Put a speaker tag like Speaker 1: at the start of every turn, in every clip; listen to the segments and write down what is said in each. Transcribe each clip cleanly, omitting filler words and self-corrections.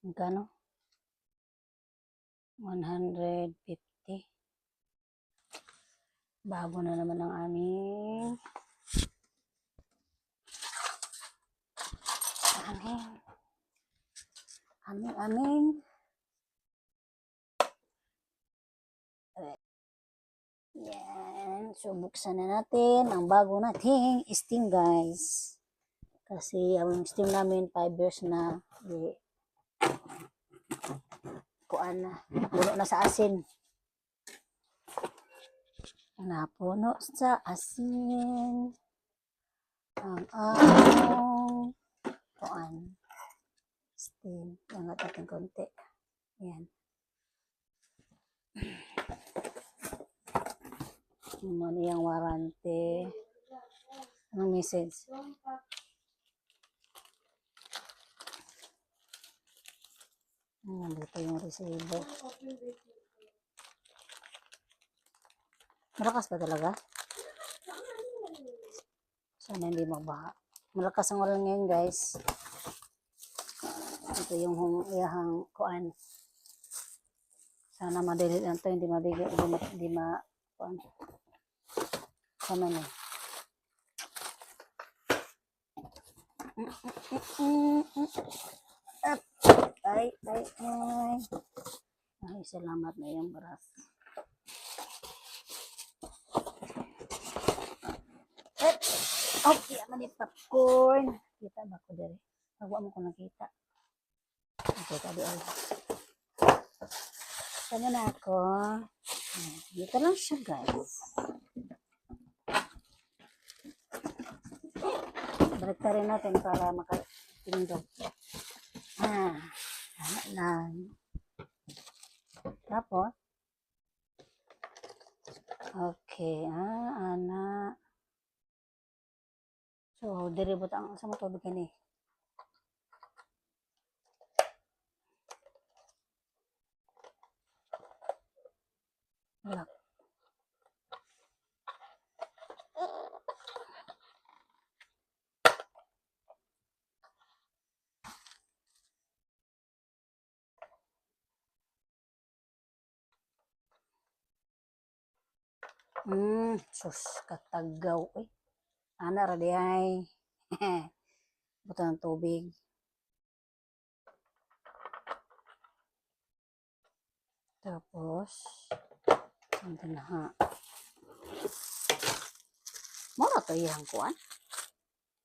Speaker 1: Magkano? 150. Bago na naman ang aming aming yan. So, buksan na natin ang bago nating steam, guys. Kasi ang steam namin 5 years na. Kuan na. Puno na sa asin. Napuno sa asin. Ang aming kuan. Steam. Angat natin konti. Yan. Ano yung warranty? Anong message? Nandito yung resibo. Malakas ba talaga? Sana hindi mabaha. Malakas ang ulan ngayon, guys. Ito yung iyahang kuan. Sana madali lang ito, hindi mabigay, hindi kuan. Sana na. Ay. Ay, salamat na yung baras. Okay, mani popcorn. Kita ba ko dere? Tawa mo ko nakita. Okay, tadi ay. Sama na ako. Dito lang siya, guys. Balik rin natin para makatindog. Tama lang. Tapos, okay, anak. So, diribot ang sa mo tubig ni. Wala. Sus, katagaw. Ana, radi ay. Buto ng tubig. Tapos, ito na ha. Mura to iyang kuan.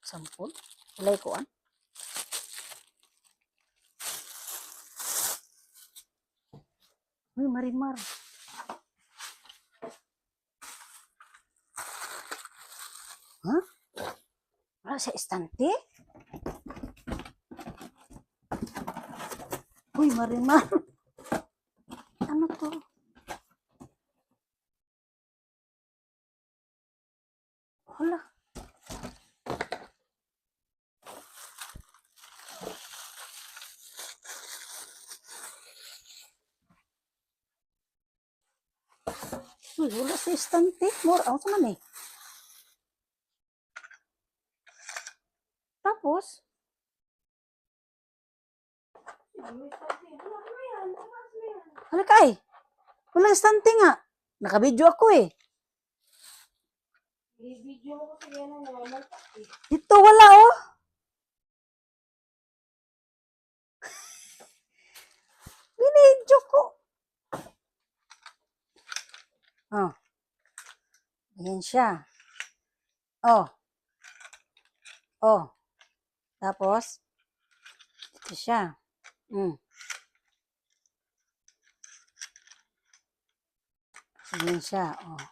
Speaker 1: Sampul. Ulay kuan. Uy, marimar. Huh? Wala sa estante? Uy, marimar. Ano to? Hala. Uy, wala sa estante. Mura. Ano sa man eh? Tapos, halika ay. Walang estante nga. Nakabidyo ako eh.
Speaker 2: I-video mo kasi yan ang namamalpak eh.
Speaker 1: Dito wala oh. Binidyo ko. Oh. Ayan siya. Oh. Oh. Tapos, ito siya. Ayan siya. Oh.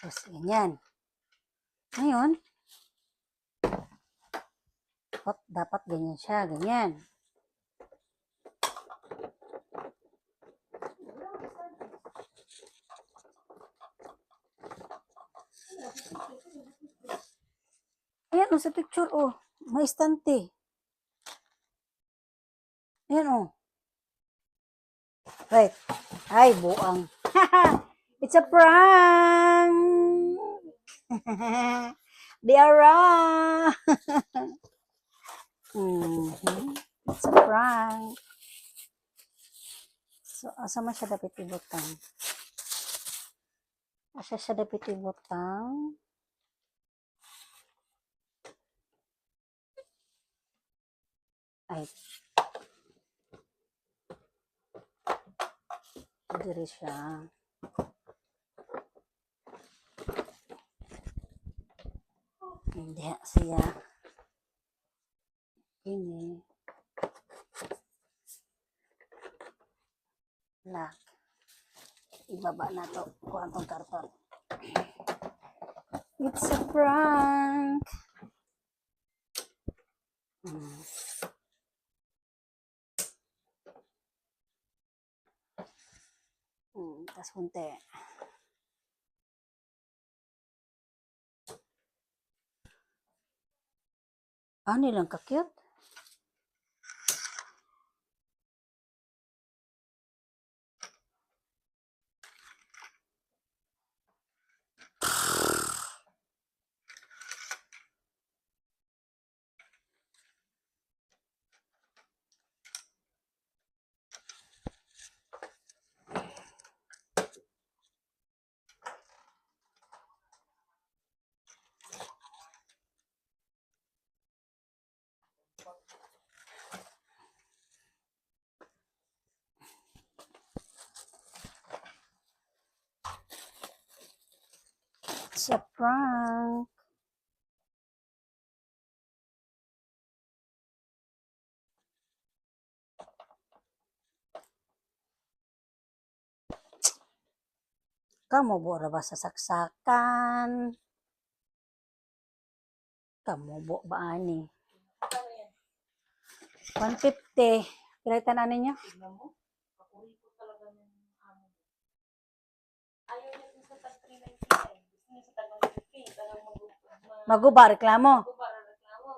Speaker 1: Tapos, ganyan. Ngayon, dapat ganyan siya. Ganyan. Ayan o, sa picture o. May estante. Ayan o. Right. Ay, buang. It's a prank. Diara. It's a prank. So, asa man siya dapat ibutang? Asa siya dapat ibutang? Ay, diri siya. Hindi siya. Ini. Lock. Ibaba na to. Kuha tong karton. It's a prank. Hmm. Tas kunti. Ano lang ka-cute? It's a prank. Kamu bora ba sa saksakan? Kamu bo ba ani? 150. Pilitan na ninyo?
Speaker 2: Tignan mo. Paborito talaga ng amo. Ayaw niya dun sa tag 399. Gusto niya sa tag 150. Talagang
Speaker 1: Maguba, reklamo.
Speaker 2: para reklamo.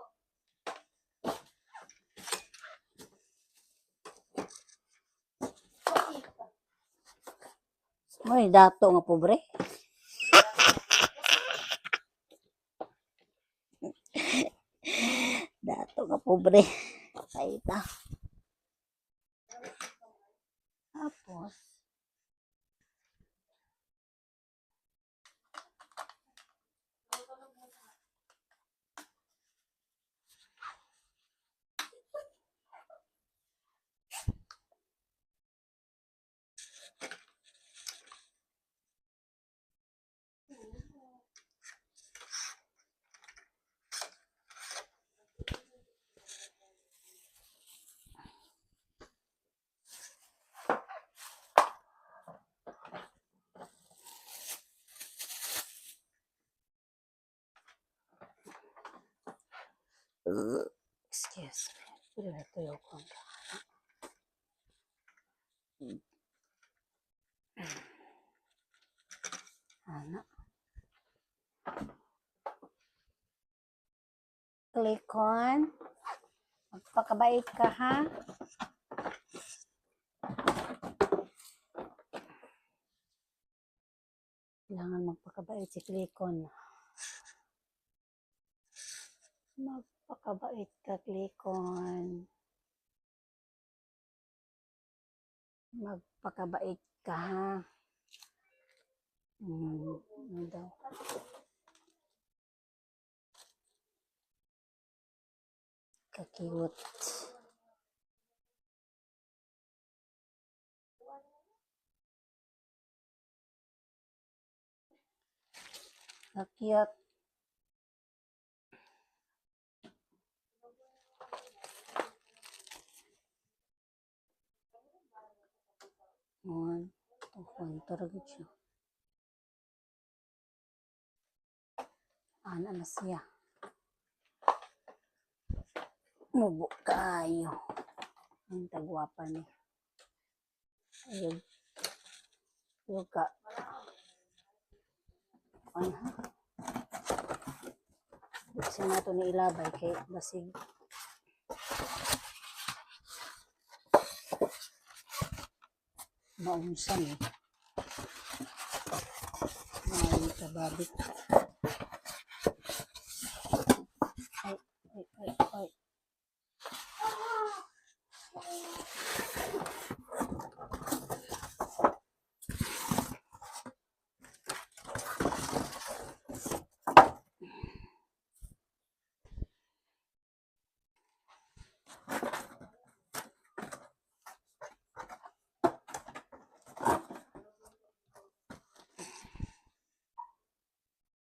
Speaker 1: Uy, dato nga pobre. Dato nga pobre. Kaita. Tapos, excuse me. Pero ito yung kontra. Ano? Click on. Magpakabait ka, ha? Kailangan magpakabait si Clicon. Magpakabait ka, Clicon. Magpakabait ka, ha? Ano daw? Kakiwot. Kakiat. Taragit siya. Ana na siya. Mubo kayo. Ang tagwapa ni. Ayun. Yoga. Ano? Kasi na ito ni ilabay kay basig. Maunsan eh. Maunsan kababit.